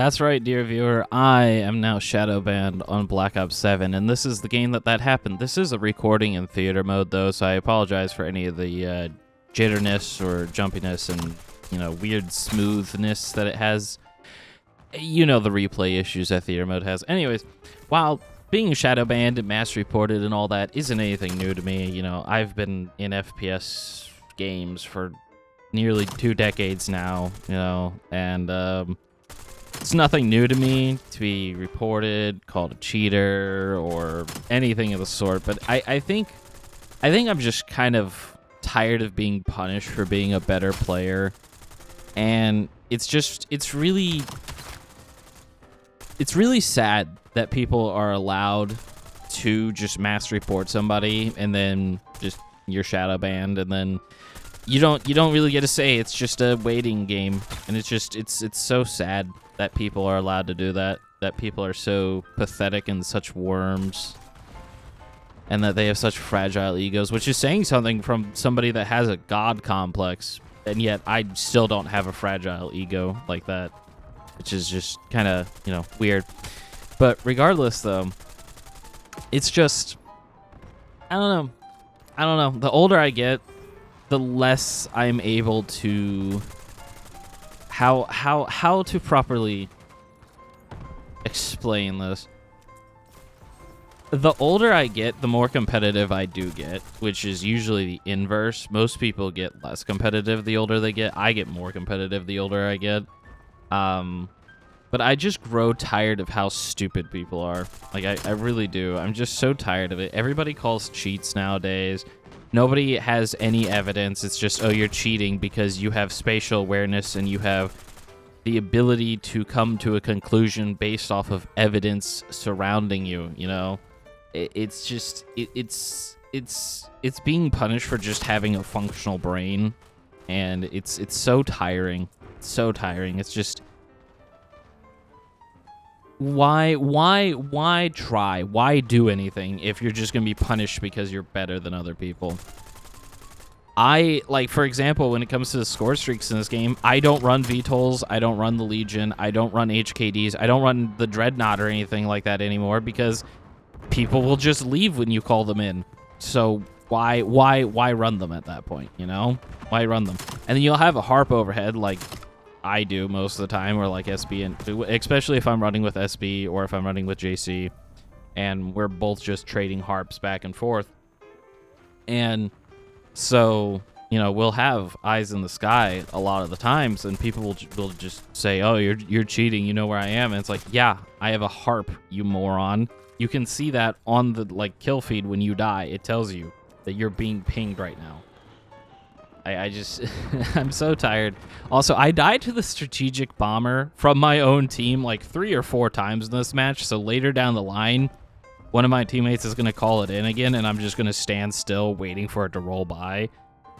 That's right, dear viewer. I am now shadow banned on Black Ops 7, and this is the game that happened. This is a recording in theater mode, though, so I apologize for any of the jitterness or jumpiness and, weird smoothness that it has. You know the replay issues that theater mode has. Anyways, while being shadow banned and mass reported and all that isn't anything new to me, I've been in FPS games for nearly 2 decades now, and it's nothing new to me to be reported, called a cheater, or anything of the sort. But I think I'm just kind of tired of being punished for being a better player, and it's really sad that people are allowed to just mass report somebody and then just you're shadow banned, and then you don't really get to say. It's just a waiting game, and it's so sad that people are allowed to do that people are so pathetic and such worms, and that they have such fragile egos, which is saying something from somebody that has a god complex, and yet I still don't have a fragile ego like that, which is just kind of, weird. But regardless, though, it's just, I don't know. The older I get, the less I'm able to how to properly explain this. The older I get, the more competitive I do get, which is usually the inverse. Most people get less competitive the older they get. I get more competitive the older I get. But I just grow tired of how stupid people are. Like, I really do. I'm just so tired of it. Everybody calls cheats nowadays. Nobody has any evidence. It's just, oh, you're cheating because you have spatial awareness and you have the ability to come to a conclusion based off of evidence surrounding you, It's just, it's being punished for just having a functional brain, and it's so tiring. It's so tiring. It's just, why try? Why do anything if you're just going to be punished because you're better than other people? For example, when it comes to the score streaks in this game, I don't run VTOLs, I don't run the Legion, I don't run HKDs, I don't run the Dreadnought or anything like that anymore, because people will just leave when you call them in. So why run them at that point, Why run them? And then you'll have a harp overhead like I do most of the time, or like SB, and especially if I'm running with SB or if I'm running with JC, and we're both just trading harps back and forth. And so, we'll have eyes in the sky a lot of the times, and people will just say, oh, you're cheating, you know where I am. And it's like, yeah, I have a harp, you moron. You can see that on the kill feed when you die. It tells you that you're being pinged right now. I just, I'm so tired. Also, I died to the strategic bomber from my own team 3 or 4 times in this match. So later down the line, one of my teammates is going to call it in again, and I'm just going to stand still waiting for it to roll by.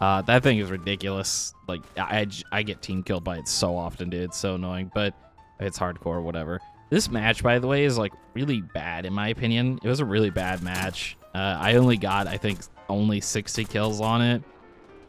That thing is ridiculous. I get team killed by it so often, dude. It's so annoying, but it's hardcore, whatever. This match, by the way, is really bad in my opinion. It was a really bad match. I only got, I think, only 60 kills on it.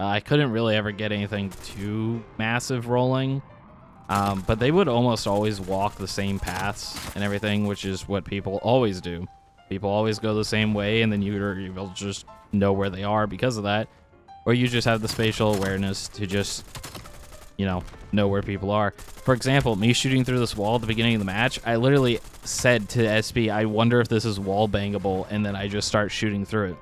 I couldn't really ever get anything too massive rolling, but they would almost always walk the same paths and everything, which is what people always do. People always go the same way, and then you'll just know where they are because of that, or you just have the spatial awareness to just, know where people are. For example, me shooting through this wall at the beginning of the match, I literally said to SB, I wonder if this is wall bangable, and then I just start shooting through it.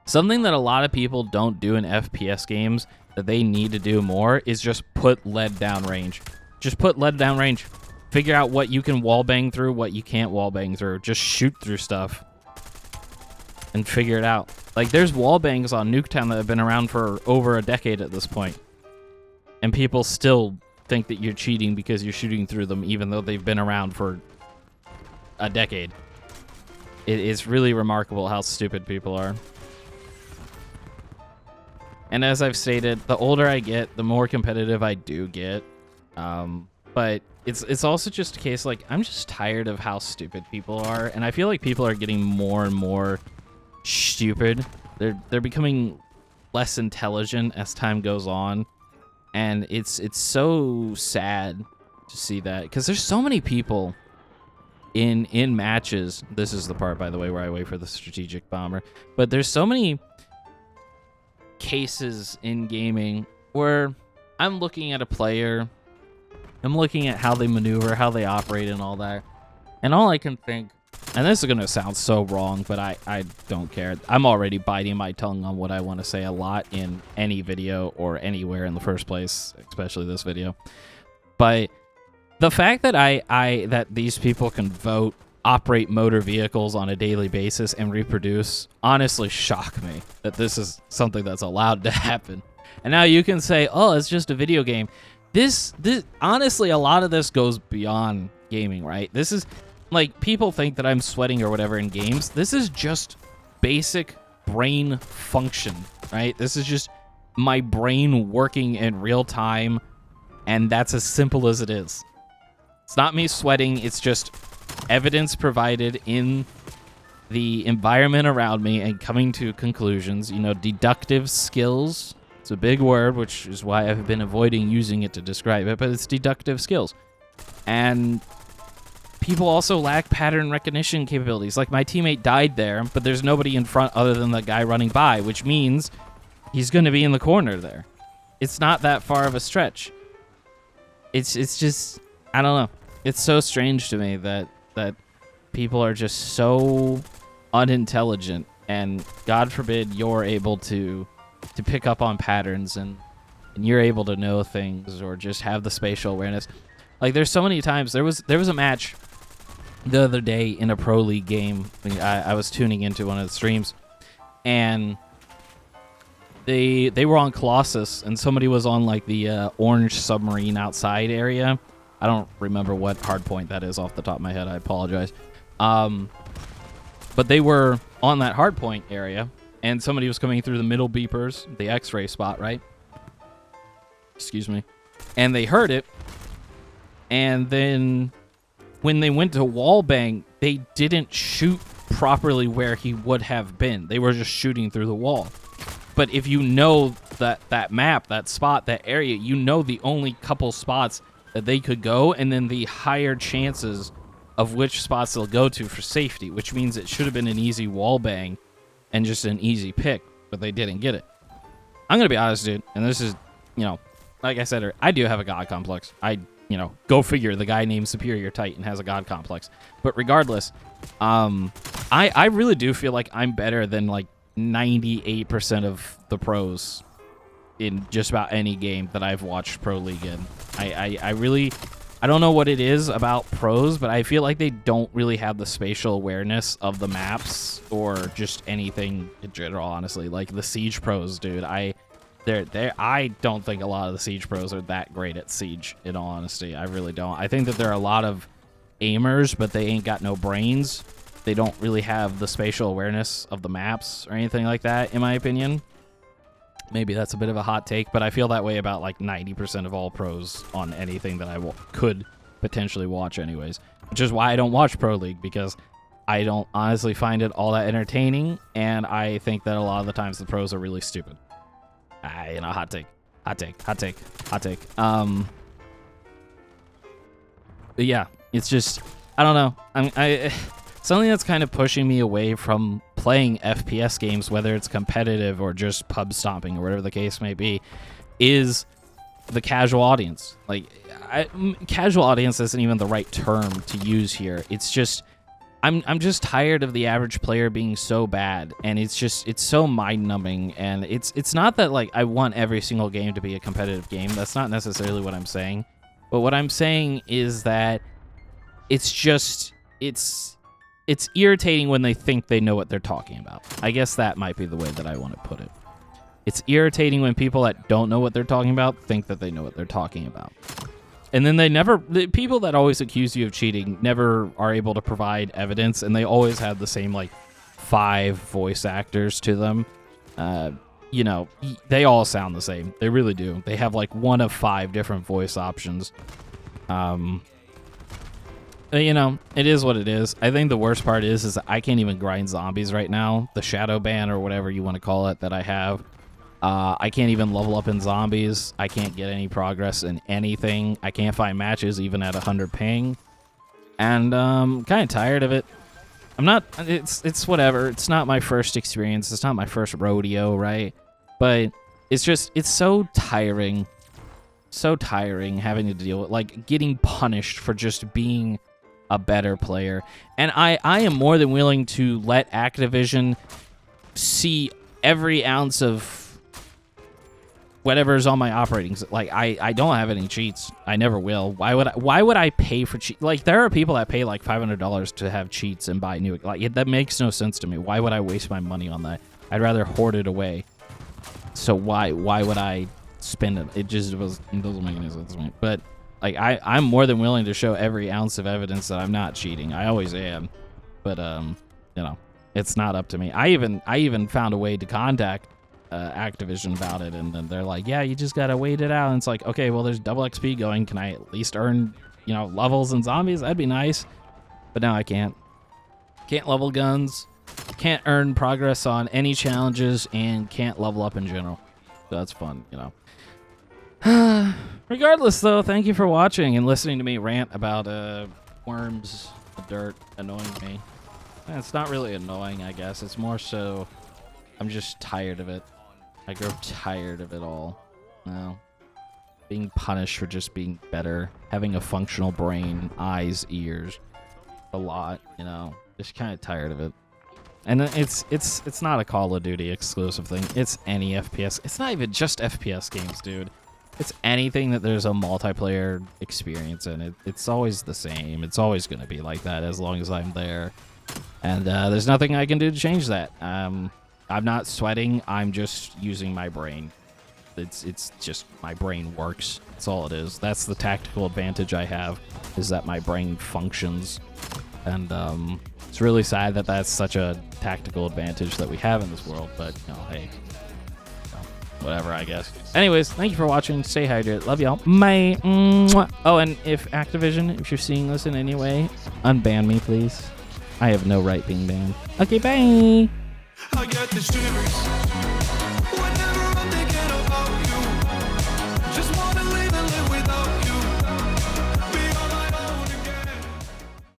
Something that a lot of people don't do in FPS games that they need to do more is just put lead down range. Just put lead down range. Figure out what you can wall bang through, what you can't wall bang through. Just shoot through stuff and figure it out. There's wall bangs on Nuketown that have been around for over a decade at this point, and people still think that you're cheating because you're shooting through them, even though they've been around for a decade. It is really remarkable how stupid people are. And as I've stated, the older I get, the more competitive I do get. But it's also just a case I'm just tired of how stupid people are, and I feel like people are getting more and more stupid. They're becoming less intelligent as time goes on, and it's so sad to see that, because there's so many people in matches. This is the part, by the way, where I wait for the strategic bomber. But there's so many cases in gaming where I'm looking at a player, I'm looking at how they maneuver, how they operate, and all that, and all I can think, and this is going to sound so wrong, but I don't care. I'm already biting my tongue on what I want to say a lot in any video or anywhere in the first place, especially this video. But the fact that that these people can vote, operate motor vehicles on a daily basis, and reproduce honestly shock me that this is something that's allowed to happen. And now you can say, oh, it's just a video game. This honestly, a lot of this goes beyond gaming, right? This is like, people think that I'm sweating or whatever in games. This is just basic brain function, right? This is just my brain working in real time, and that's as simple as it is. It's not me sweating, it's just evidence provided in the environment around me and coming to conclusions. You know, deductive skills. It's a big word, which is why I've been avoiding using it to describe it, but it's deductive skills. And people also lack pattern recognition capabilities. Like, my teammate died there, but there's nobody in front other than the guy running by, which means he's going to be in the corner there. It's not that far of a stretch. It's just, I don't know. It's so strange to me that people are just so unintelligent, and God forbid you're able to pick up on patterns and you're able to know things or just have the spatial awareness. Like, there's so many times. There was a match the other day in a Pro League game. I was tuning into one of the streams, and they were on Colossus, and somebody was on like the orange submarine outside area. I don't remember what hardpoint that is off the top of my head. I apologize. But they were on that hardpoint area, and somebody was coming through the middle beepers, the X-ray spot, right? Excuse me. And they heard it, and then when they went to wallbang, they didn't shoot properly where he would have been. They were just shooting through the wall. But if you know that map, that spot, that area, you know the only couple spots that they could go, and then the higher chances of which spots they'll go to for safety, which means it should have been an easy wall bang and just an easy pick, but they didn't get it. I'm going to be honest, dude, and this is, you know, like I said, I do have a god complex. Go figure, the guy named Superior Titan has a god complex. But regardless, I really do feel like I'm better than like 98% of the pros in just about any game that I've watched Pro League in. I don't know what it is about pros, but I feel like they don't really have the spatial awareness of the maps or just anything in general, honestly. Like the Siege pros, dude, I don't think a lot of the Siege pros are that great at Siege, in all honesty. I really don't. I think that there are a lot of aimers, but they ain't got no brains. They don't really have the spatial awareness of the maps or anything like that, in my opinion. Maybe that's a bit of a hot take, but I feel that way about like 90% of all pros on anything that I could potentially watch anyways. Which is why I don't watch Pro League, because I don't honestly find it all that entertaining, and I think that a lot of the times the pros are really stupid. Hot take. But yeah, it's just, I don't know. Something that's kind of pushing me away from playing FPS games, whether it's competitive or just pub stomping or whatever the case may be, is the casual audience. Like, casual audience isn't even the right term to use here. It's just, I'm just tired of the average player being so bad, and it's so mind-numbing. And it's not that like I want every single game to be a competitive game. That's not necessarily what I'm saying. But what I'm saying is that it's irritating when they think they know what they're talking about. I guess that might be the way that I want to put it. It's irritating when people that don't know what they're talking about think that they know what they're talking about. And then the people that always accuse you of cheating never are able to provide evidence, and they always have the same, like, 5 voice actors to them. They all sound the same. They really do. They have, like, 1 of 5 different voice options. It is what it is. I think the worst part is I can't even grind zombies right now. The shadow ban or whatever you want to call it that I have. I can't even level up in zombies. I can't get any progress in anything. I can't find matches even at 100 ping. And kind of tired of it. I'm not, it's whatever. It's not my first experience. It's not my first rodeo, right? But it's just, it's so tiring. So tiring having to deal with, like, getting punished for just being a better player. And I am more than willing to let Activision see every ounce of whatever's on my operating. Like, I don't have any cheats. I never will. Why would I pay for cheats? Like, there are people that pay like $500 to have cheats and buy new. Like, that makes no sense to me. Why would I waste my money on that? I'd rather hoard it away. So why would I spend it? It doesn't make any sense to me. But like, I'm more than willing to show every ounce of evidence that I'm not cheating. I always am. But you know, it's not up to me. I even found a way to contact Activision about it, and then they're like, yeah, you just gotta wait it out. And it's like, okay, well, there's double XP going. Can I at least earn, you know, levels and zombies? That'd be nice. But now I can't level guns, can't earn progress on any challenges, and can't level up in general. So that's fun, you know. Regardless, though, thank you for watching and listening to me rant about worms, dirt annoying me. It's not really annoying, I guess. It's more so I'm just tired of it. I grow tired of it all. No. Being punished for just being better. Having a functional brain, eyes, ears. A lot, you know. Just kind of tired of it. And it's not a Call of Duty exclusive thing. It's any FPS. It's not even just FPS games, dude. It's anything that there's a multiplayer experience in. It's always the same. It's always going to be like that as long as I'm there. And there's nothing I can do to change that. I'm not sweating. I'm just using my brain. It's just my brain works. That's all it is. That's the tactical advantage I have, is that my brain functions. And it's really sad that that's such a tactical advantage that we have in this world. But, you know, hey, you know, whatever, I guess. Anyways, thank you for watching. Stay hydrated. Love y'all. Bye. Mwah. Oh, and if Activision, if you're seeing this in any way, unban me, please. I have no right being banned. Okay, bye. I got the shivers.